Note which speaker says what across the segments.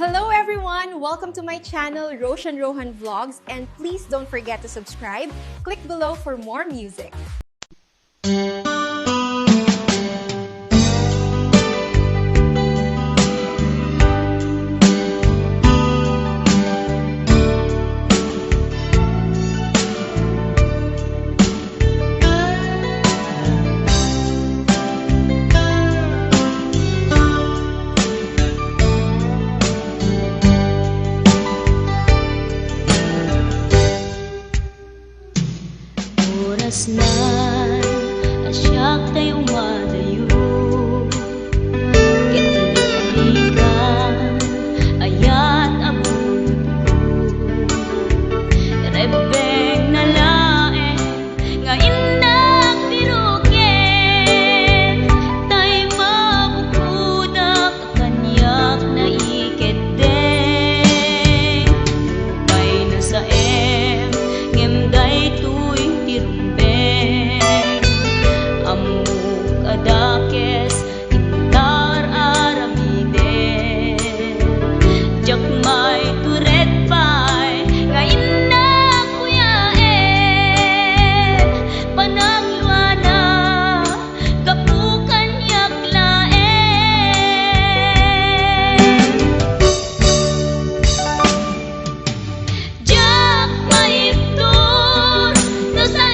Speaker 1: Hello everyone! Welcome to my channel, Roshan Rohan Vlogs, and please don't forget to subscribe. Click below for more music.
Speaker 2: Oras na asyak tayo madayo, kitalikan ayat abot ko rebeng na lae nga indak biruken tay mabukudak kanyak na iketeng lupay na sa ngemday tuwing amuk adakes intar aramide jakmay turet pay nga inna kuyaen panangluana kapukan yaklaen jakmay tur no sa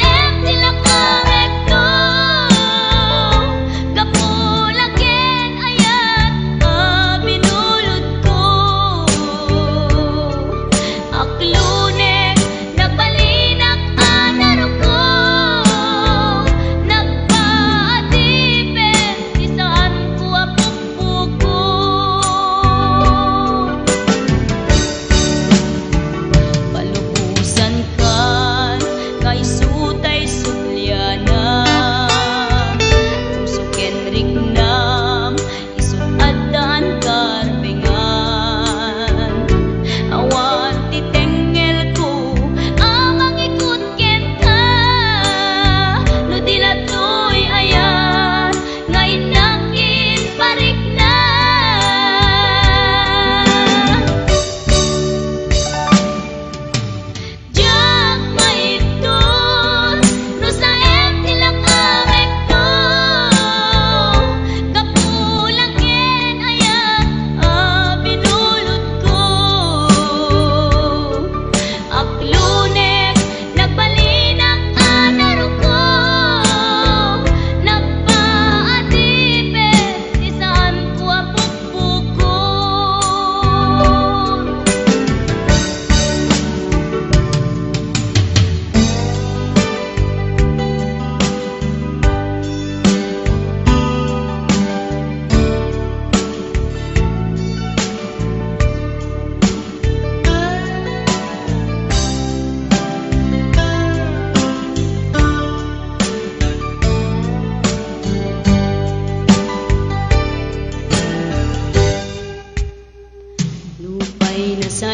Speaker 2: sa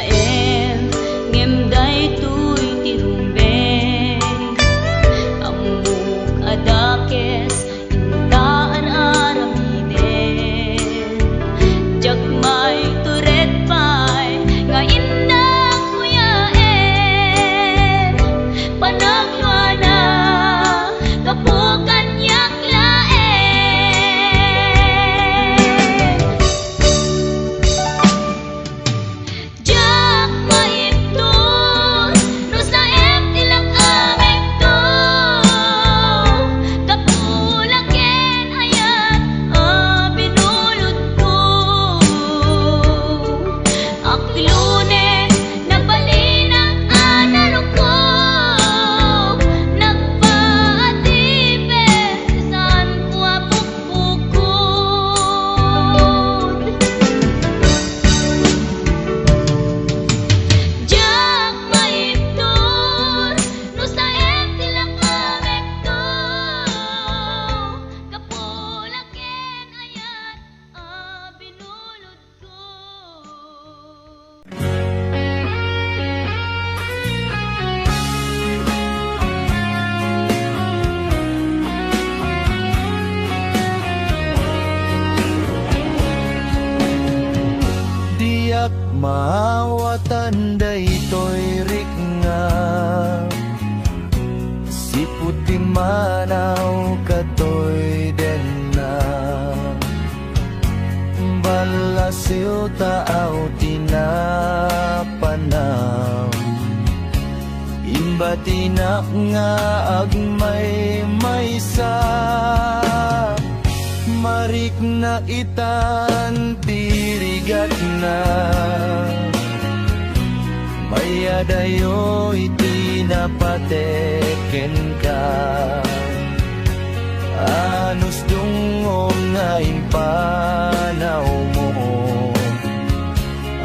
Speaker 2: ngemday tuy tirumbeng amuk adakes intaan aramide jakmay turet pay nga indak kuyaen panagluana kapukan yaklaen just
Speaker 3: Maawatan daytoy riknga, si puti manaw katoy denna. Balasiw taaw tinapanaw, imbatina nga agmay maysa. Marik na itan tirigat na, mayadayo iti napateken ka. Anus dungong nga impanaw mo,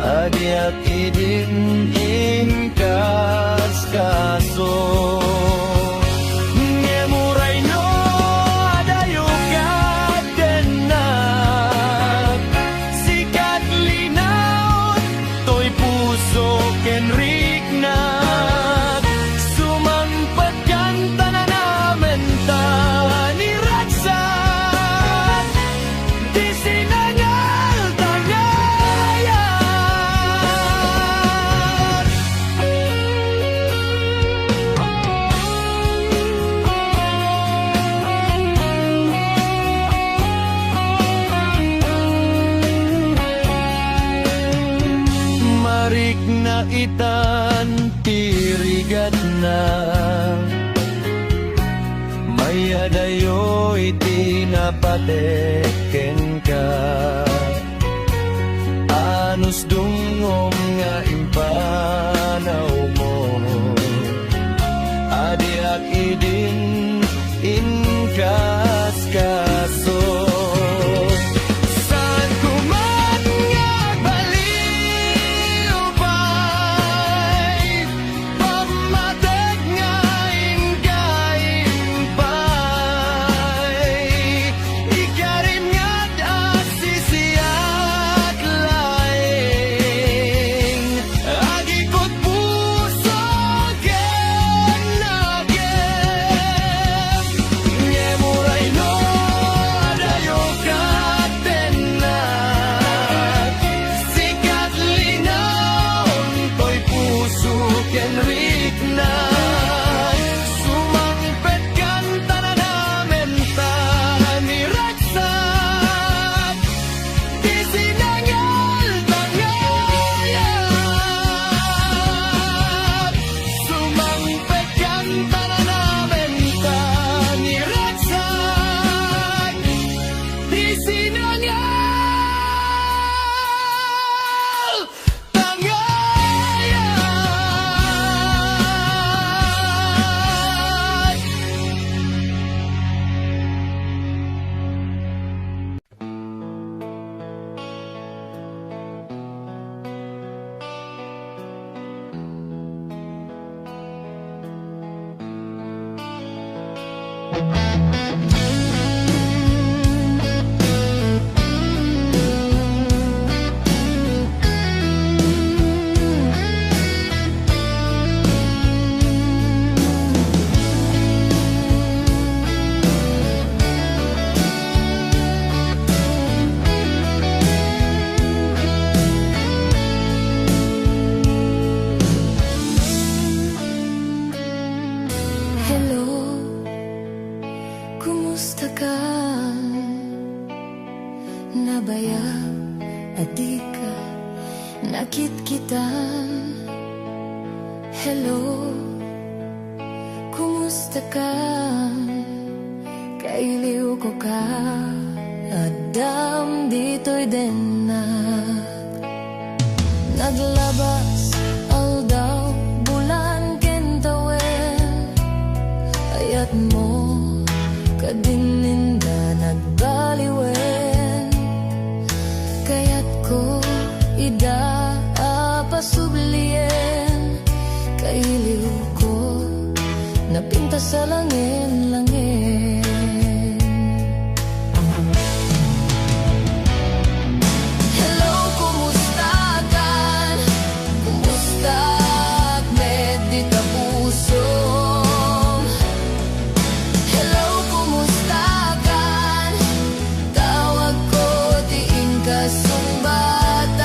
Speaker 3: adiak idin ingkas kaso. Ngemuray no adayo kadenak, sikat linaw to'y puso kenrik na. Sumangpat kanta na namin ta ni Raksat, di sinangal tangayan. Marik na itan tirigat na, mayadayo iti napateken ka. Anus dungom nga impanaw mo, adiak idin inkas kaso. Saan kuman nga baliw pa'y pamatek nga ingaing pa'y ikarim nga't asisiat laing agikot puso genagem. Ngemuray no adayo katenak, sikat linaw to'y puso kenrik na. Sumangpet kanta na namin ta ni Raksat, di sinangal tangayan. Sumangpet kanta na namin ta ni Raksat, di sinangal tangayan.
Speaker 4: Hello, kumusta ka? Nabaya, adi ka, nakit kita. Hello, kumusta ka? Kailiw ko ka, adam dito'y denak. Naglabas, aldaw, bulan kentawen, ayat mo, kadininda nagbaliwen. Kaya't ko, ida, apasublien, kailiw ko, napinta sa langin-langin. Hello, kumusta ka? Kumusta medita puso? Hello, kumusta ka? Tawag ko, diin ka sumbatan.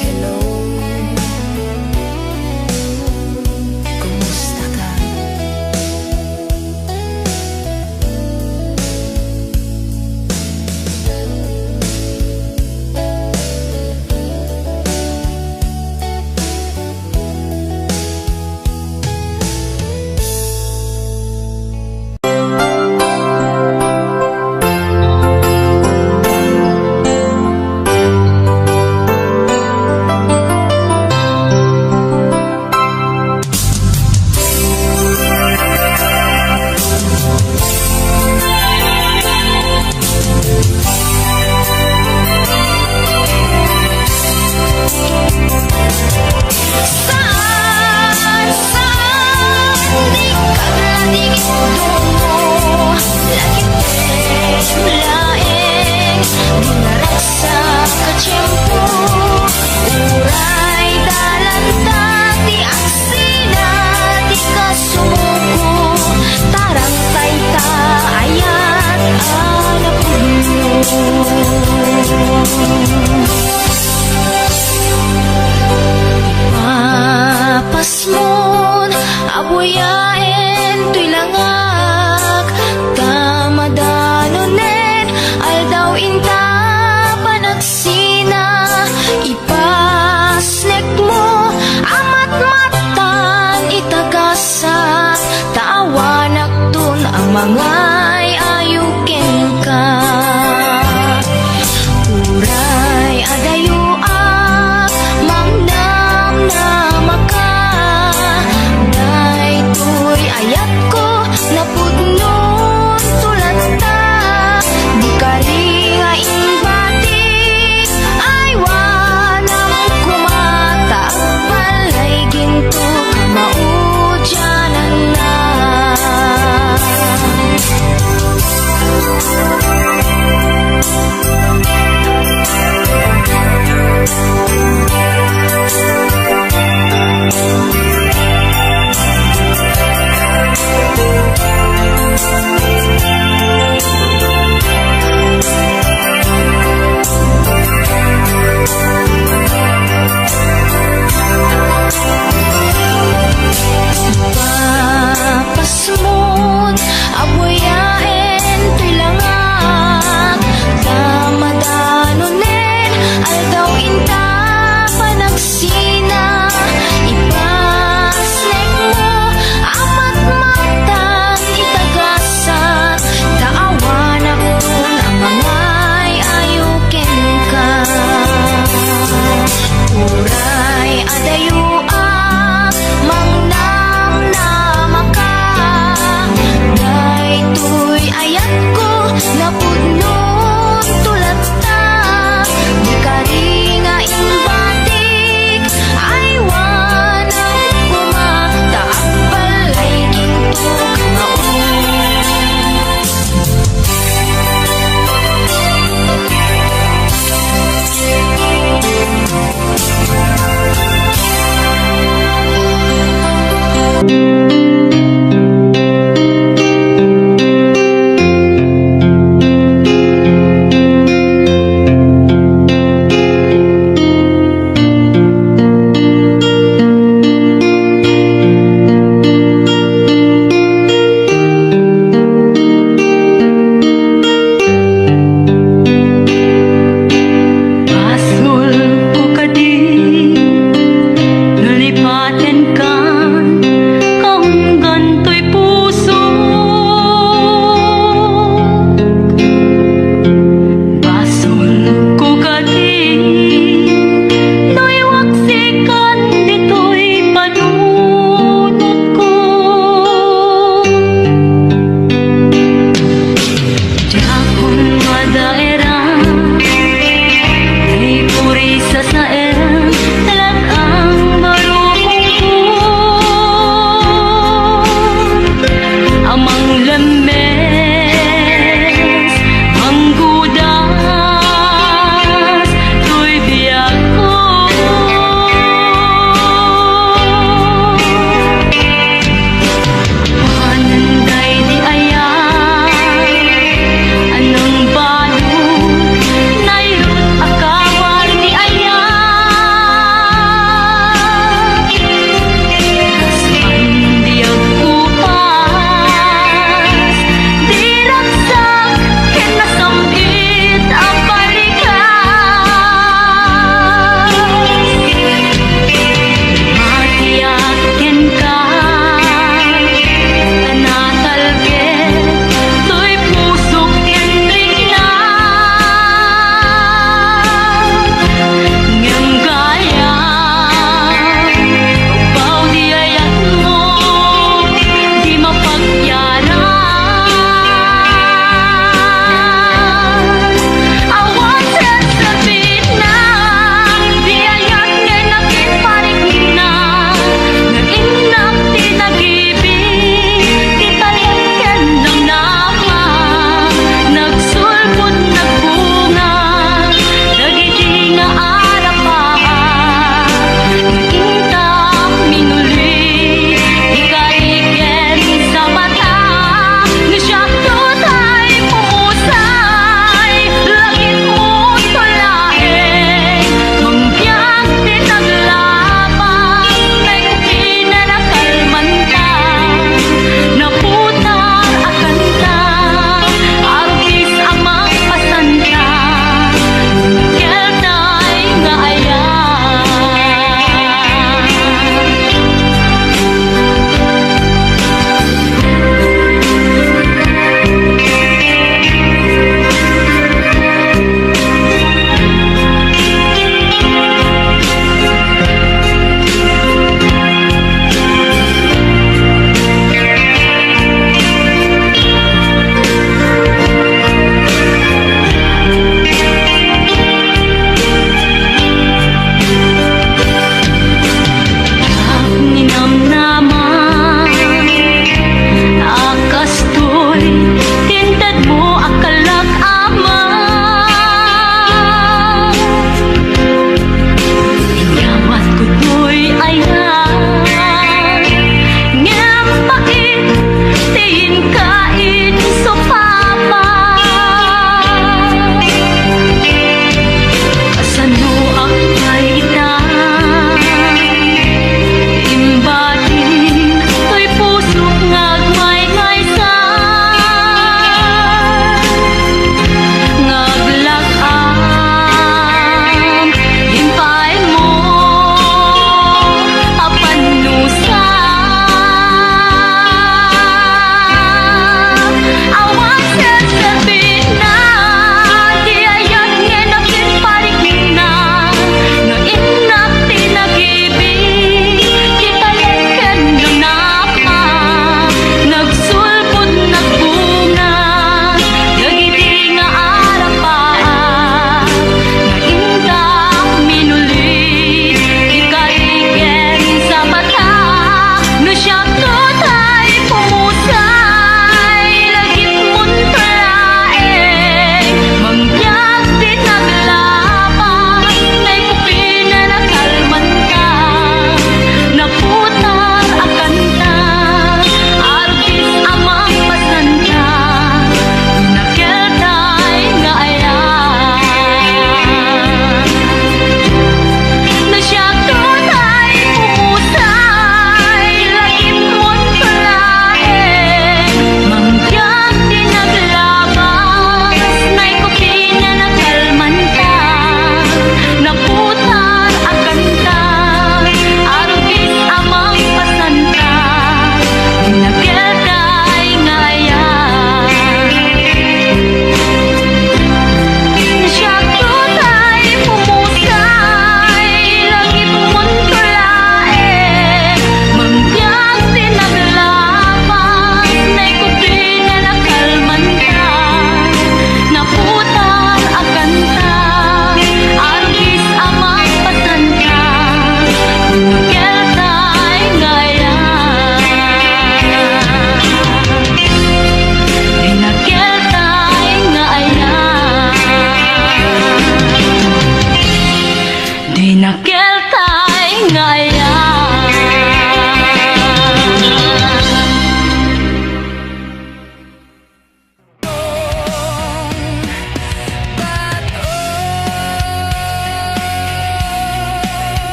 Speaker 4: Hello, kumusta ka?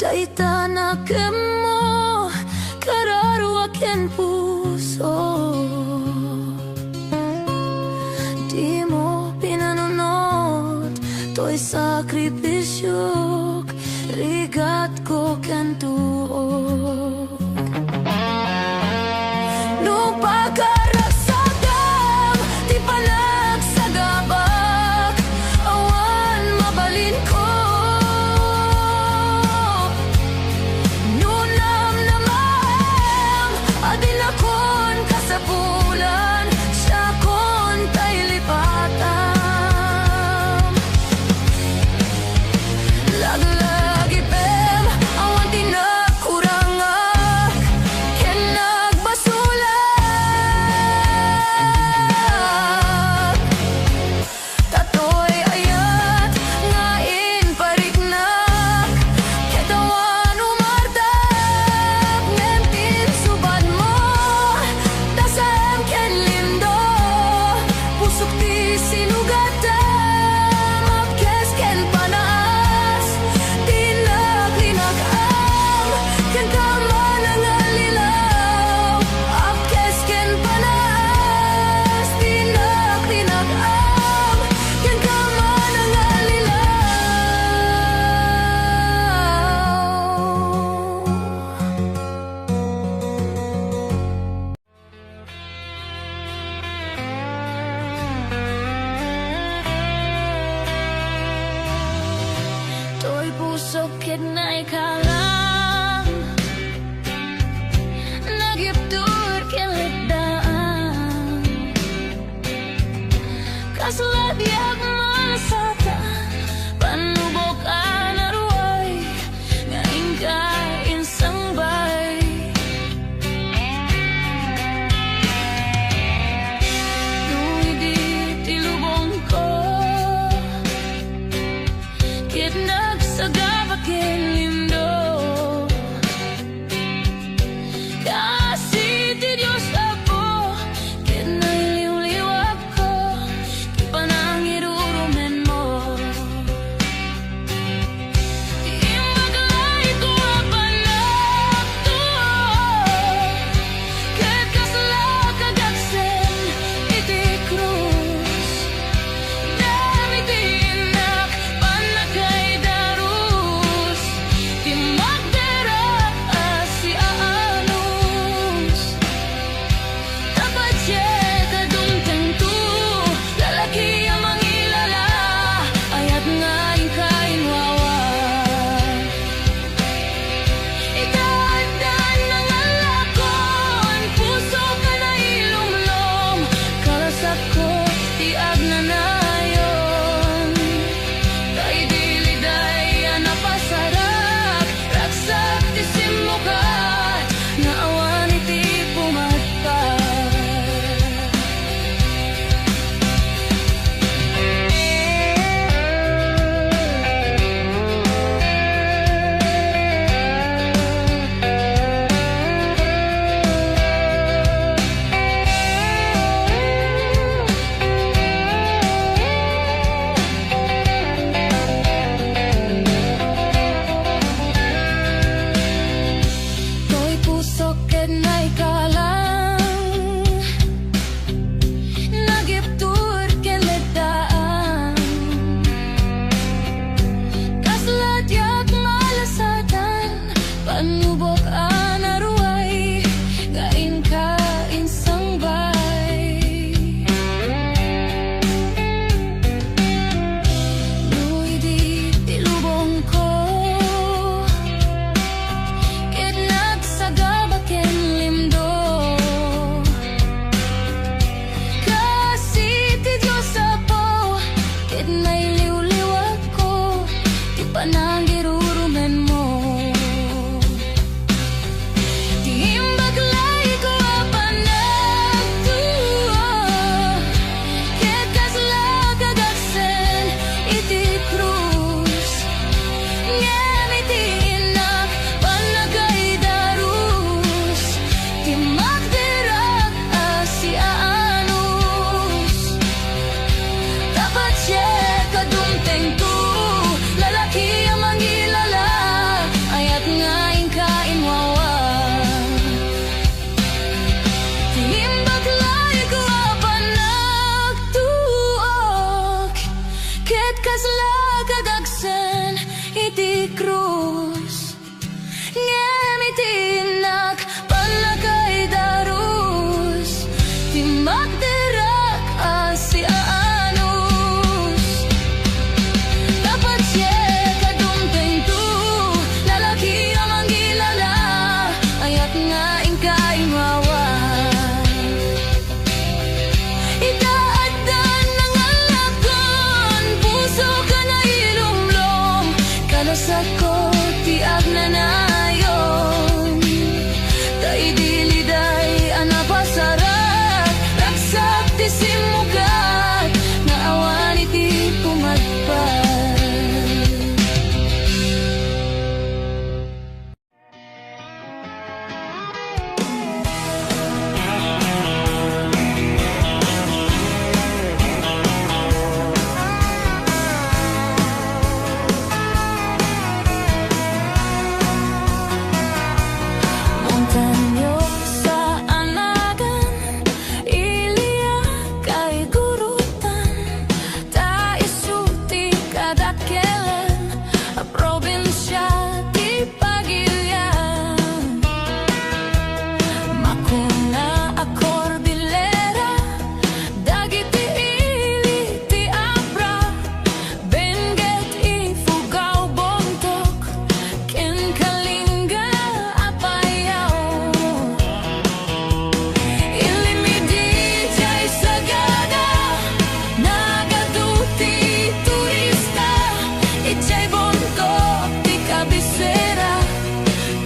Speaker 4: Daita na kemo kararo akin puso. Di mo pinanunod to'y sakripisyo, rigat ko kantuog. Lupa karasagam, di panagsagabak, awan mabalin ko. Nunam na mahem, adin akon kasapulan, siya kon tay lipatan. Lagi-lagi pem, awan tinakurangak, ken nagbasulat. Tatoy ayat, ngain pariknak, ketawan umardak, nentin suban mo, tasam ken lindo, pusok ti sinugatam, apkes ken panaas, tinaglinagam, ken kaman ang alilaw, apkes ken panaas, tinaglinagam, ken kaman ang alilaw. To'y pusok ket na ikalang nagiptur ken litdaan, kasulat yak malasata, panubok anaruay, ngayon ka insang bay. Nung hindi tilubong ko, ket nagsagabak ken lindo, kasi ti Diyos apo, ket nailiw-liwag ko, panangiruro krus Ngemitin palakay darus Di magdirak si anus Dapat siya kadumpeng tu Lalaki ang manggilala Ayat nga ingkay mawan Itaadan ng alakon Puso ka na ilumlom Kalasat ko tiag na nayon Tay diliday anapasarat Ragsak ti simugat Na awan iti pumadpad Montanyo sa anagan Ilia kay gurutan Ta isuti kadakelan A probinsya ti Pagilian Makuna a Cordillera Dagiti ili ti Abra Benguet Ifugao Bontok Ken Kalinga Apayao Ilimidi jay sagada Nagaduti turista Ijay Bontok ti kabisera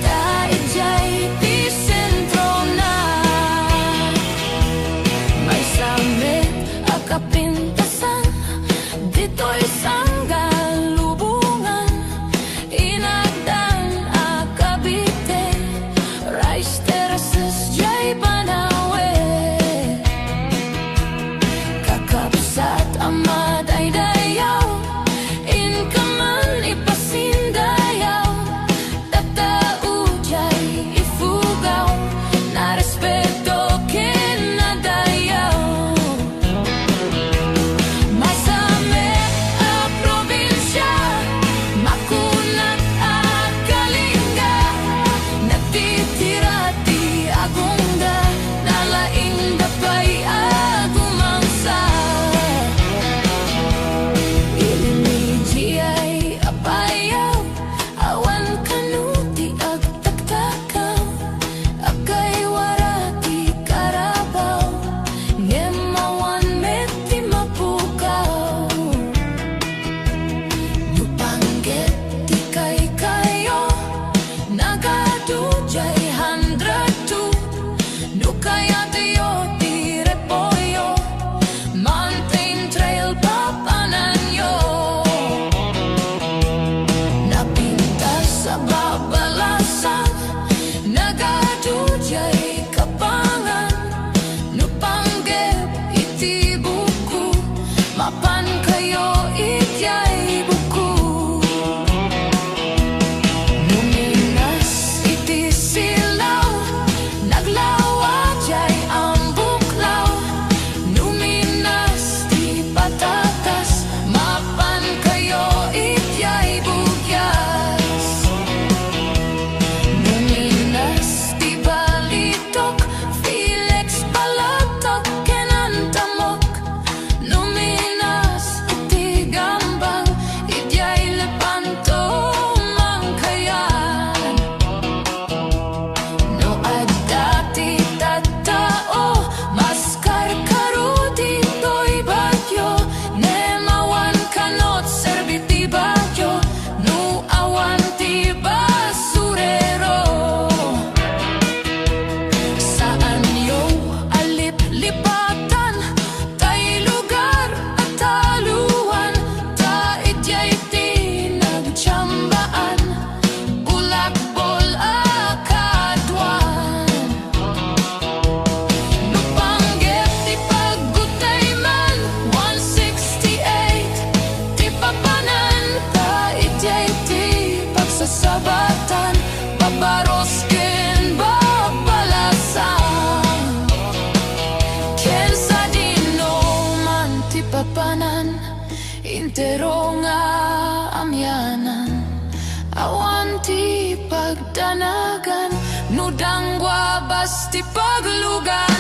Speaker 4: Ta ijay ti sentro na May samit a kapintasan Dito'y sanggalubungan Inagdan a Cavite Rice terraces jay Banawe Kakapsat ang madaydayaw Inkaman ipasindayaw Tatao jay ifugaw Na respeto kinadayaw Masame a probinsya Makunat a Kalinga Nagtitira ti agungga Nalaing dapay agumangsa Ilimiji ay apayaw Awan kanuti agtaktakaw Akay warati karabaw Ngemawan meti mapukaw Nupanggit ti kay kayo Nagadujay 102 Nukayatayo ti Repolyo Mountain Trail papananyo Napintas sa babalasan Nagadujay kapangan Nupanggit iti buku Mapan kayo ityay buku Numinas iti silaw Naglawa jay ang buklaw Numinas ti patatas Mapan kayo ityay bugyas Numinas ti balitok Felix Palatok Kenantamok Numinas ti gambang Idyay lepanto mangkayan No adati tattao Maskar karuti to'y bagyo Nemawan kanot serbiti bagyo No awan ti basurero Saan yo alip-lipatan Tay lugar at taluan Ta idyay ti nagtsambaan Ulakbol akadwan Nupanggit ti Pagutayman 168 Ti Papanan Ta idyay ti pagsasabatan Babaroskin babalasan Ken sa dino man ti Papanan Intero nga amyanan Awan ti pagdanagan, nudang wabas ti pagluganan.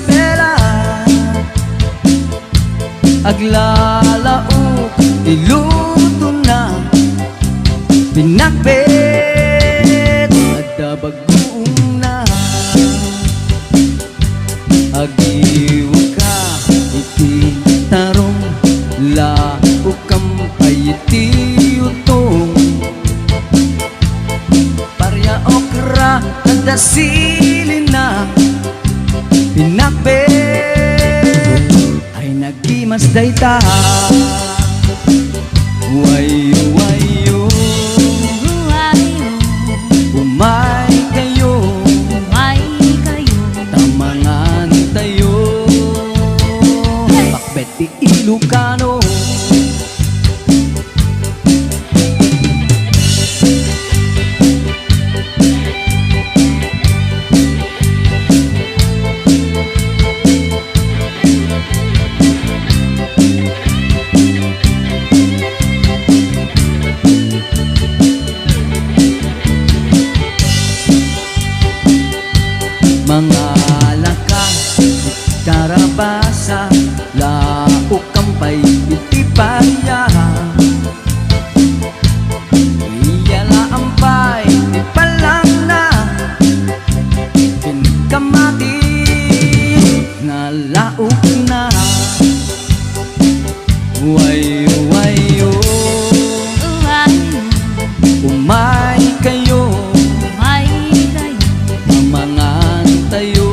Speaker 3: pela aglalao iluto na pinakbet adabagoong na agiw ka iti tarong lao kampay iti utong parya okra nadasilin na pinakbet ay nagimas dayta wayo wayo umay kayo tamangan tayo pakbet ti Ilocano mga laka karabasa lao kampay iti parya iyala ampay ti palang na pinkamati nga laok na wayo wayo umay kayo mamangan tayo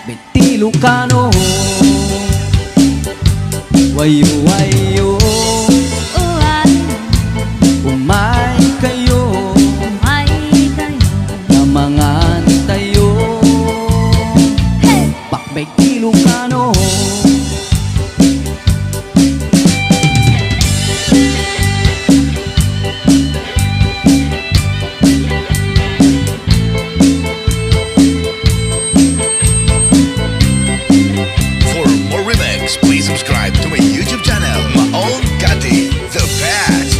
Speaker 3: biti Ilocano wayo wayo umay kayo mamangan tayo pakbay Ilocano
Speaker 5: For more remix, please subscribe to my YouTube channel, Maon Kati, the best.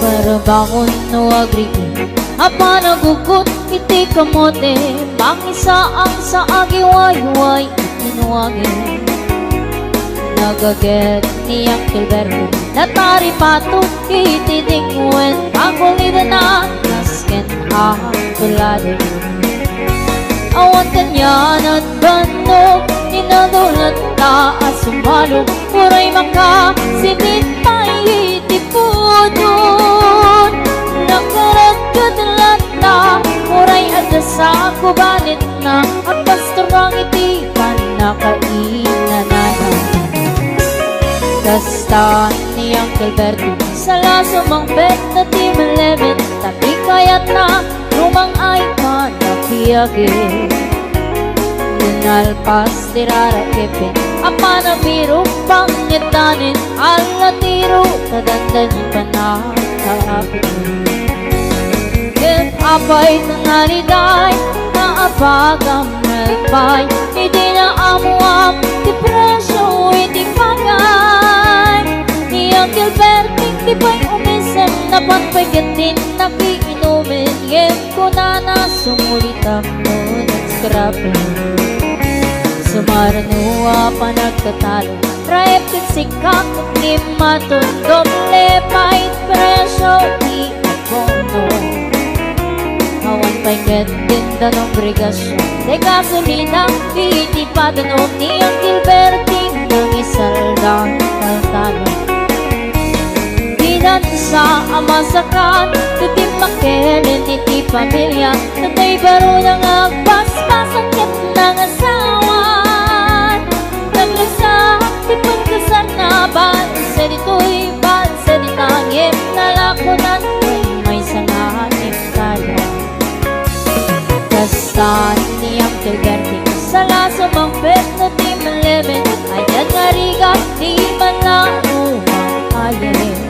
Speaker 2: Para bakon no agri apa nagugot iti kamote pangisa ang sa agiwayway itinuagi nagaget ni Uncle Berto natari pato iti dingwen pagulida na nasken tulade awan kanyan at bando inadulat ta asumalo puray maka simit pa'y iti pudon nakaragad lata puray ada sa kubanit na at pastorang iti panakainanana kasta ni Uncle Berto sa laso mang bet na ti malebet tapi kayat na rumang ay panakiyagin nalpas tirara kepin apa na biro pangyatanin ala tiro kadandan panakapin kep apay tanariday na apagam nalpay hindi na amuam ti presyo iti pagay ni Uncle Berting di pa'y umisem na panpagatin nakiinumin yem ko na nasumulitam mo nagskrapin sumaranua pa nagtatalo raip sikat at limatun doble pa'y presyo di abono awan pa'y ketin danong brigasyon de gasolina iti padanom ni Uncle Berting ng isaldang taltalo binan sa amasakan tutim makelin iti pamilya natay baro ng agpas-pasang ket ng asawan naglusa ti pagkasar na bansa dito'y bansa ditangim nalakonan may sanganim kaya kastan ni Uncle Berting sa laso mang pet na ti malebet ayan nga riga di man lang umang ayen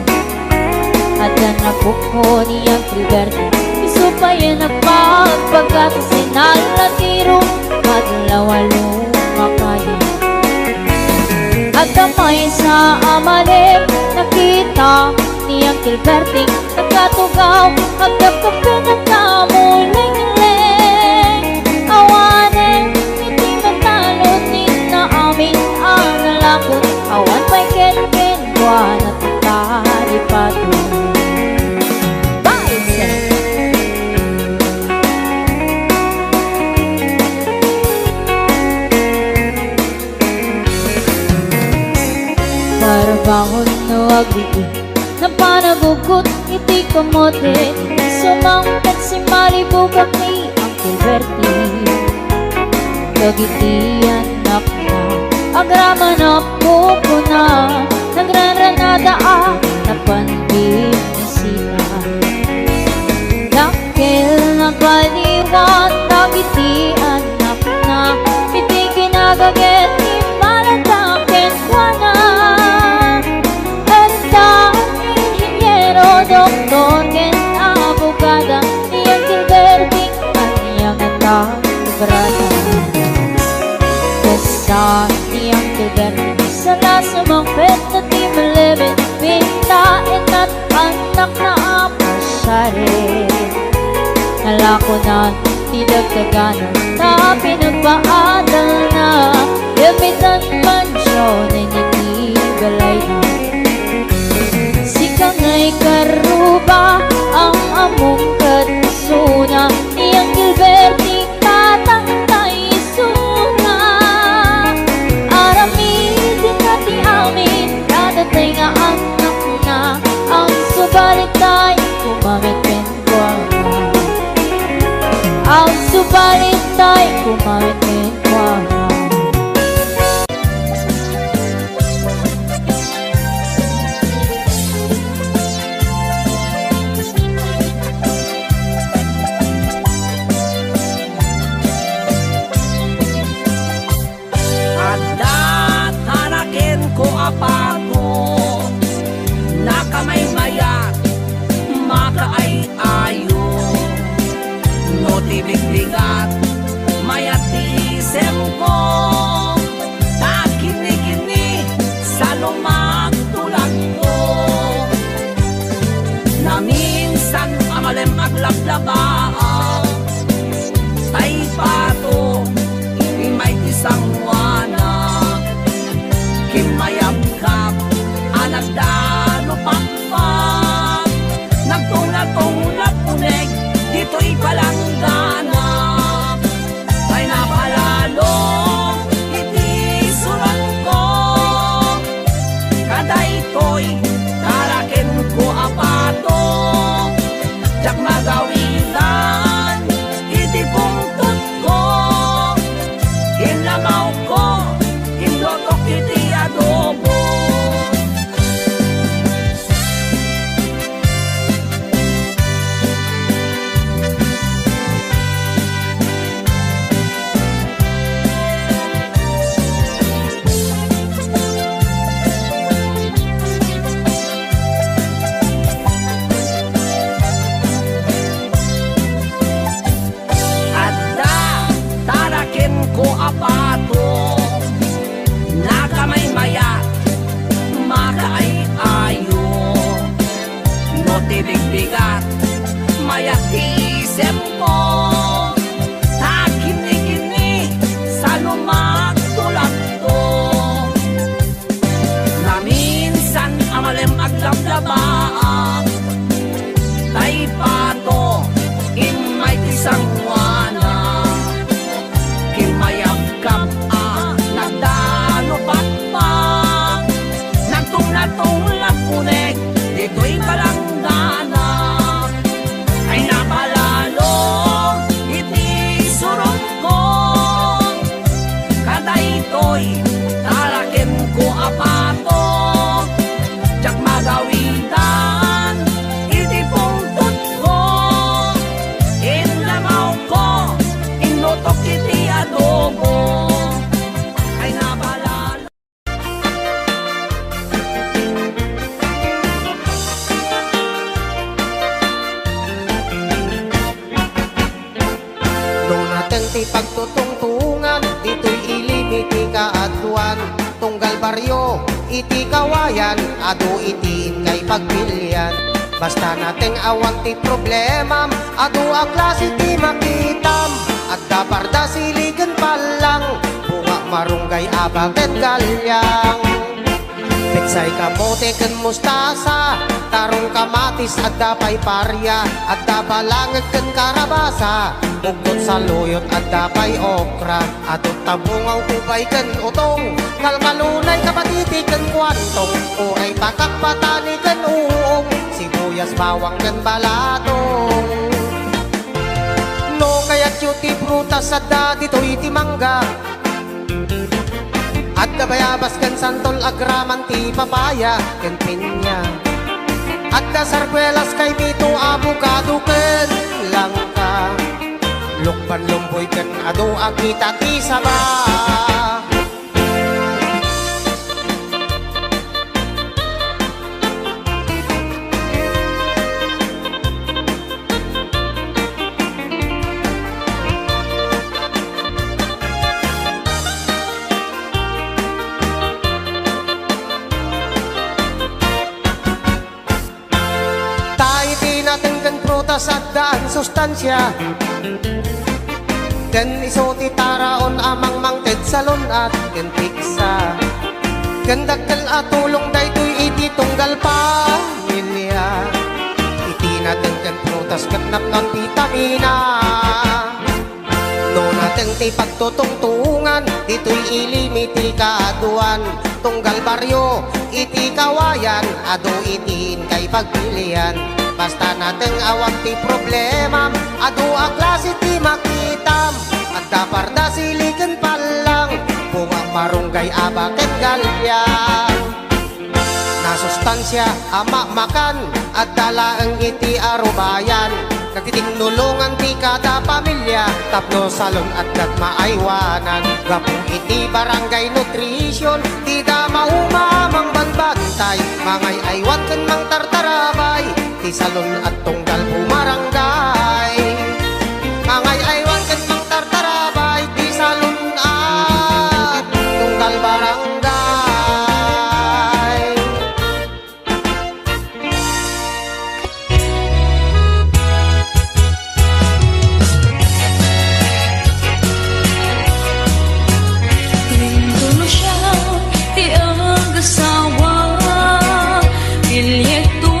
Speaker 2: at na buko ni Uncle Berting isupayan na pagpagkakasinal na tiro kadlawa lumakayin at damay sa ama Gilberting nagkatugaw, magkapapin at kamuling-ling. Awanin, hindi matalunin na amin ang nalakot. Awan pa'y kenkenwa na tatari pato. Bangon no agwigi na panagugot iti kamote. Sumangkat si Maribugak ni Uncle Bertie. Kagiti anak na agrama na puko na nagranranada na panbibisita. Dakil na paliwan kagiti anak na iti kinagaget ni malatakin kwa na. Doktor ken abogada niyang Gilberting at niyang anak brada. Kesa niyang Gilberting sa lasumang pet na di malibit, pintain at anak na apasyari. Nalakonan, di dagdaganan, na pinagpaadal na, yabitan mansyon ay hindi balay na. Kangay karuba ang among katsuna, niyang Gilberting tatangtay suna. Aramidin na ti amin, kadatay nga anak na, ang subalit tayo kumamit penkwanga. Ang subalit tayo kumamit penkwanga.
Speaker 6: Apato na kamay mayat makaay ayo no tibig-bigat mayat isem ko takini-kini sa lumagtulag ko na minsan amalem aglablabaan tay pato may isang wana kimayam kap anak dano pakpak nagtula-tula punek dito'y palanggana ay napalalo iti surat ko kaday ko'y tarakin ko apato jak magawilan iti pungtot ko inlamaw ko inlotok iti adobo. Adda tarakin ko apato na kamay mayat makaay ayo no tibig-bigat mayat isem ko takini-kini sa lumagtulag ko na minsan amalem aglablabaan tay pato imay isang wana kimayam kap nagdano patpak nagtula-tula punek dito'y palanggana ay napalalo iti surong ko kaday to'y tarakin ko apato jak magawitan iti pungtot ko inlamaw ko inutok iti adobo ay napalalo.
Speaker 7: Nung natin ti pagtutungtungan, ito'y ilimit ti kaadtuan. Tunggal baryo, iti kawayan, ado itiin kay pagpilyan. Basta nating awan ti problema, adu a klase ti makitam. At daparda siligan palang, bunga marunggay abaget galyang. Piksay kamote ken mustasa, tarong kamatis at dapay parya, at dabalangag ken karabasa, bugtot sa luyot at dapay okra, at tabungaw tubay ken utong, kalkalunay kapatiti ken kwantong, uray takak patani ken uong, sibuyas bawang ken balatong. No kaya't yuti prutas at dati to iti mangga, at dabayabas ken santol agraman ti papaya ken pinya, at da sarkwelas kay mito abukado ken langka, lukban lumboy ken adu agita ti saba. Sa daan sustansya ken iso ti taraon amang mangted salon at ken piksa ken dakkel atulong daytoy iti tunggal pamilya iti naten ken prutas ken napnon vitamina no naten ti pagtutungtungan ditoy ilimiti kaaduan tunggal baryo iti kawayan adu itiin kay pagpilian. Basta nating awang ti problema, adu a klase ti makitam, at daparda siligan palang, bunga marunggay abaket galyang. Nasustansya ama makan, at dalaang iti arubayan, nagtitinulungan ti kada pamilya, tapno salon at maaywanan, gapong iti barangay nutrition, di da maumamang banbantay, mangay aywan ken mang tartarabay, ti salon at tunggal pumarangay, mangay aywan ken mang tartarabay, ti salon at tunggal barangay.
Speaker 4: Lindo siya, ti ang asawa, bilyeto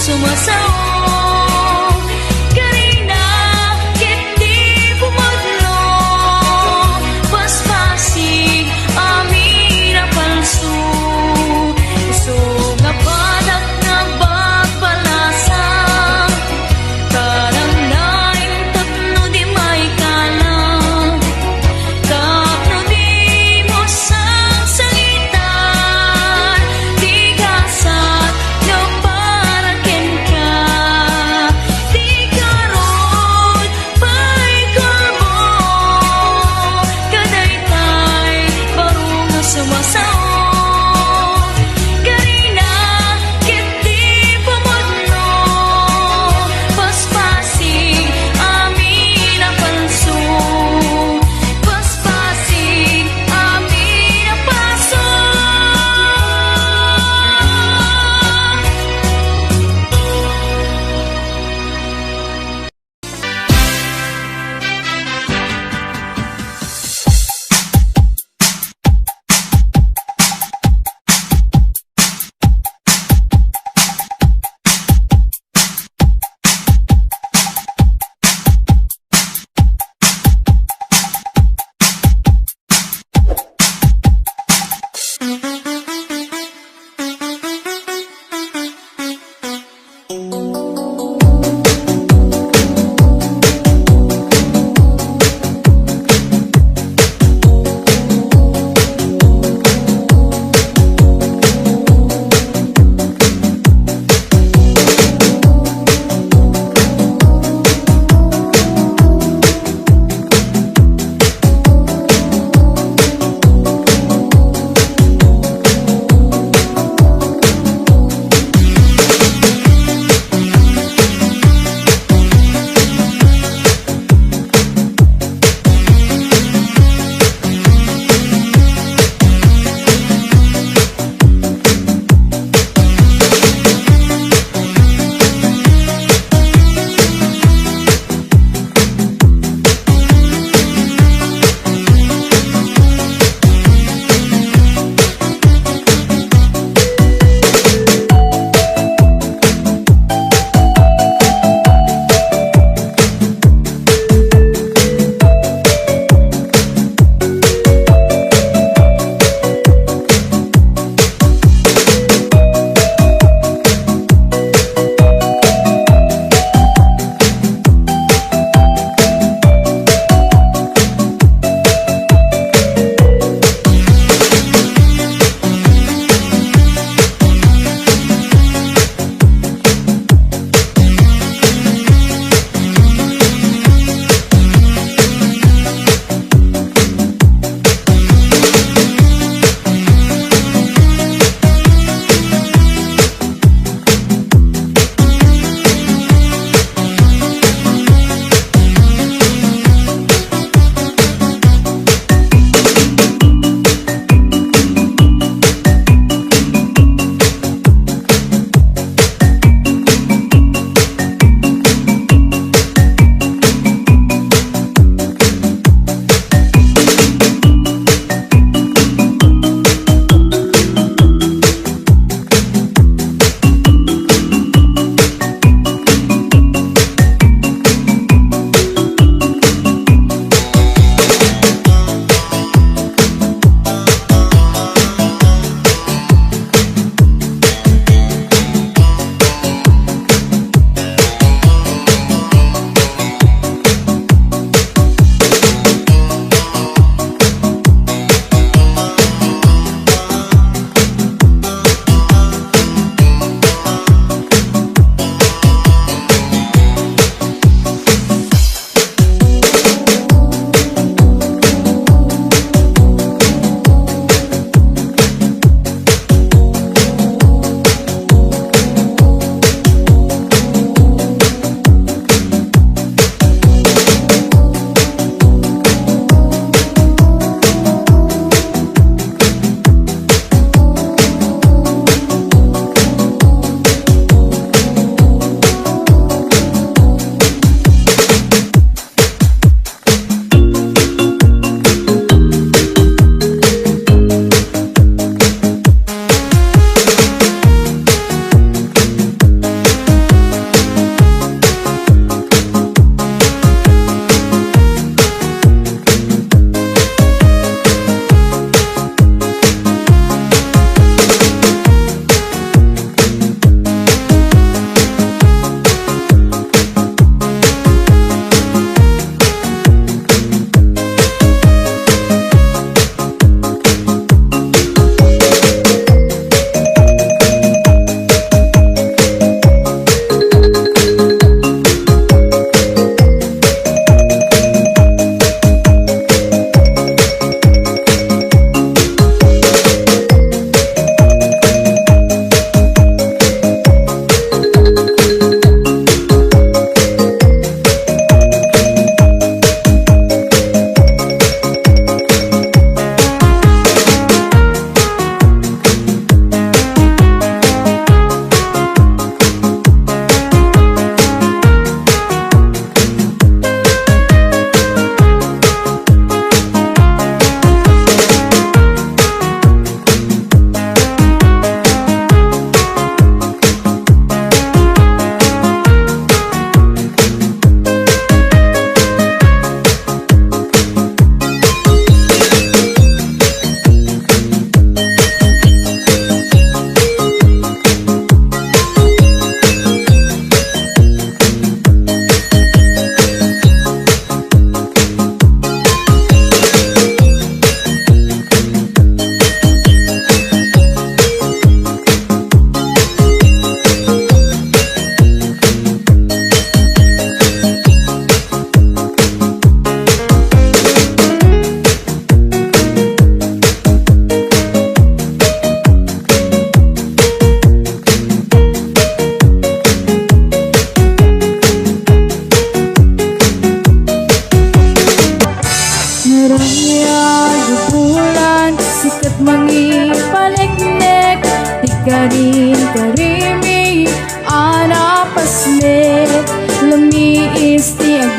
Speaker 4: sumasaw. Karina,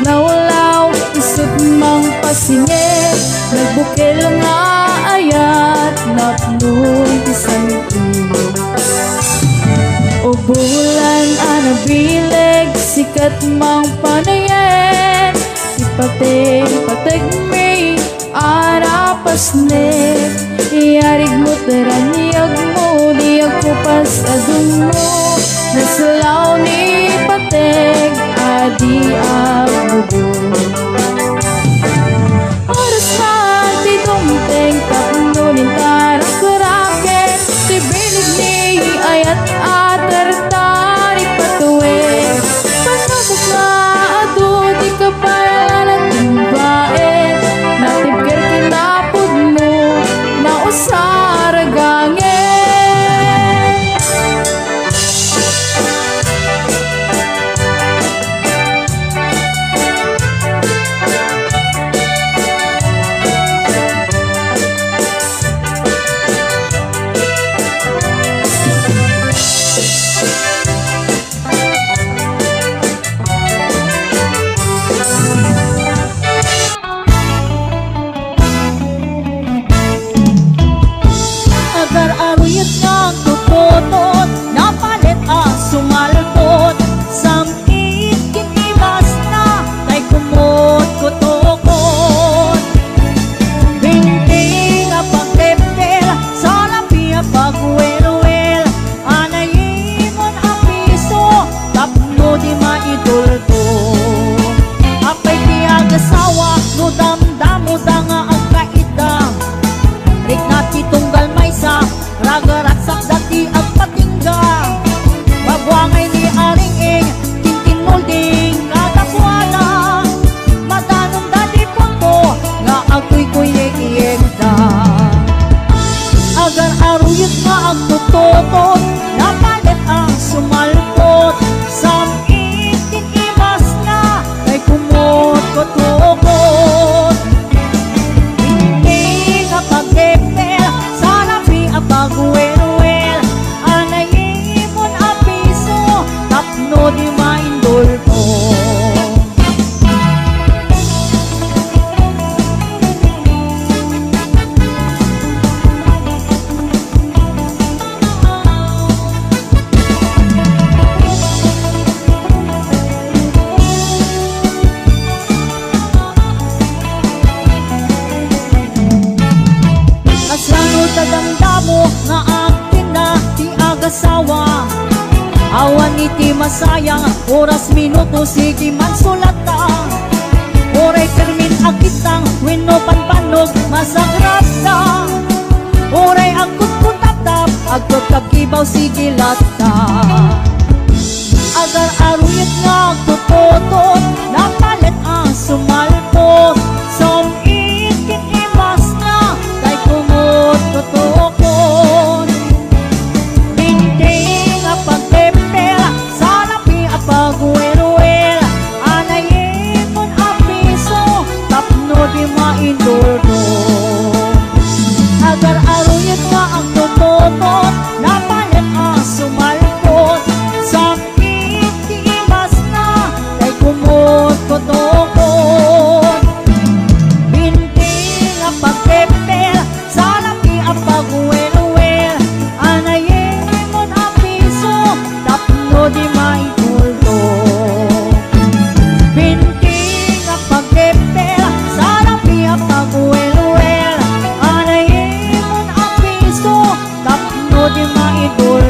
Speaker 4: Naulaw, isip mang pasingit, nagbukil nga ayat, napnoy isang ilo. O bulan anabileg, sikat mang panayen, ipating may arapasnek. Iyarig mo teranyag mo, di ako pas adun mo, nasalaw ni pateg, adi abubo. Oras na di dumteng, tapnunin tarang kuraken, tibilig ni ayat atar-tari patuwin. Panabok na ado, di ka pala timbain, natibker kinapod mo, na usaragangin. Agar-aruyot nga tututot, napalit sumaltot, samit kinibas na, kay kumot kutokot. Binti nga pagtepel, sa lapi pagwelwel, anayimon ang piso, tapno di maidulto. Apay di agasawa, no damdamo da nga ang kaidam, rik na titunggal may sa ragaratsak dati ang patingga. Mabuangay ni aring-ing, tintin molding katakwala, madanong dati punto, nga agkuy-kuy yeg-yegda. Agar aruyot nga ang tututot, napalit ang sumalpot, samit kinibas na, kay kumot kutukot. Hindi nga pagtepel, sa lapi pagwelwel, anayimon ang piso, tapno di maindulto. Aslango tadamdamo nga akin na ti agasawa, awan iti masayang oras minuto sige man sulata. Oray termin akitang wenno panpanog masagrap ta, oray agkut kutap-tap agkut kagibaw sige lata. Agar aruyot nga tututot, napalit ang sumalpot, somit kinibas na, kay kumot tutukot. Hindi nga pagtepel, sa lapi pagwelwel, anayimon ang piso, tapno di maindulto. Agar aruyot nga ang tututot, napalit ang sumalpot, samit kinibas na, kay kumot tutukot. Hindi nga pagtepel, sa lapi pagwelwel, anayimon ang piso, tapno di maindulto. Hindi nga pagtepel, sa lapi pagwelwel, anayimon ang piso, tapno di maindulto.